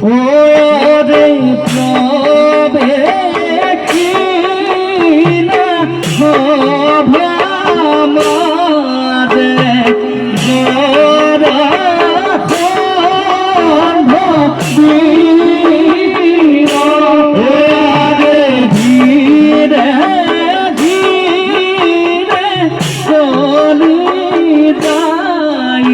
ওরে প্রবে কি না ভামারে গোরা খন্ড বীরা ওরে ধীরে ধীরে চলি যাই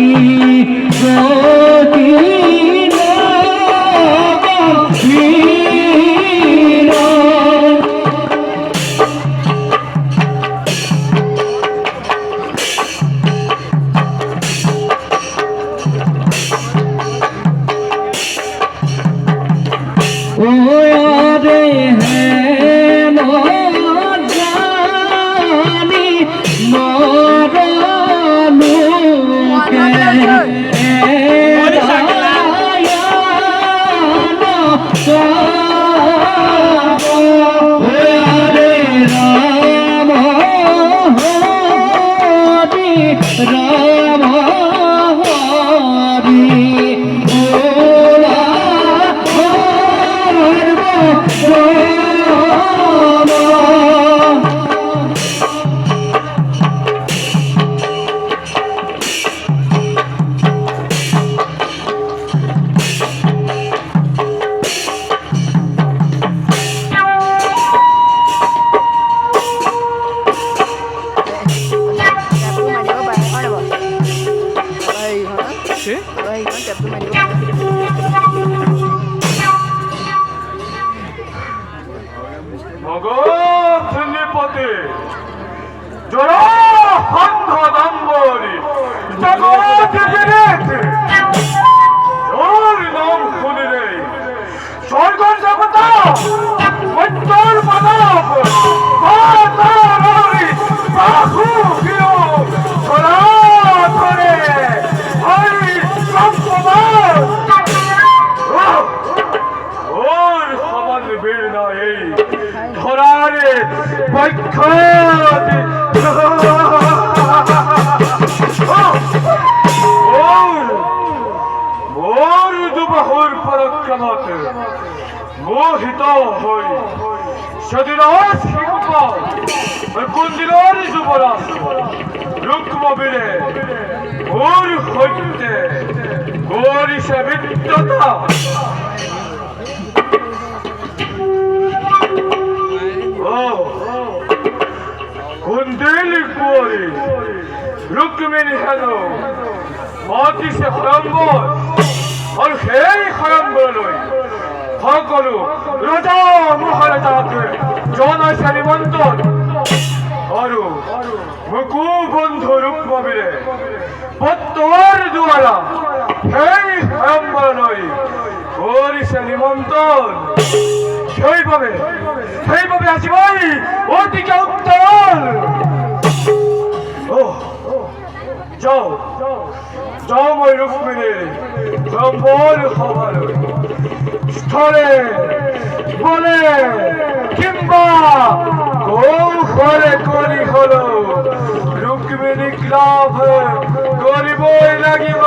ওরে হে জানি মরলুকে ওরে রাম হরি রাম হরি ওলা ভগবতী জড় হন্ধ দম্বরি জগৎ বিরেতে ওর নাম শুনিলে স্বর্গ জগত মৃত্যুর মানব বাহু গিয়ে ধরা ধরে হরি সম্পদ ওর সমান বীর না এই ধরারে বৈখ্যাতি মোর দুবাহুর পরাক্রমতে মোহিত হই সেদিন কুন্দির যুবরাজ রুক্মবীরে মোর হইতে গরিষে বিদ্যতা কুন্দিল কুয়ারি রুক্মিণী হেন অতিশে খয়ম্বর আর সেই খয়ম্বরলৈ সকলো ৰজা মহাৰাজাকে জনাইছে নিমন্ত্ৰণ আৰু মুকু বন্ধু ৰূপমবীৰে পত্ৰৰ দ্বাৰা সেই খয়ম্বৰলৈ কৰিছে নিমন্ত্ৰণ সেইভাবে আসিবাই অতিকে উত্তর যাও যাও মই রুক্মিণী সম্বল হবার স্থলে বলে কিংবা কৌশলে করি হল রুক্মিণী লাভ করিবই লাগিব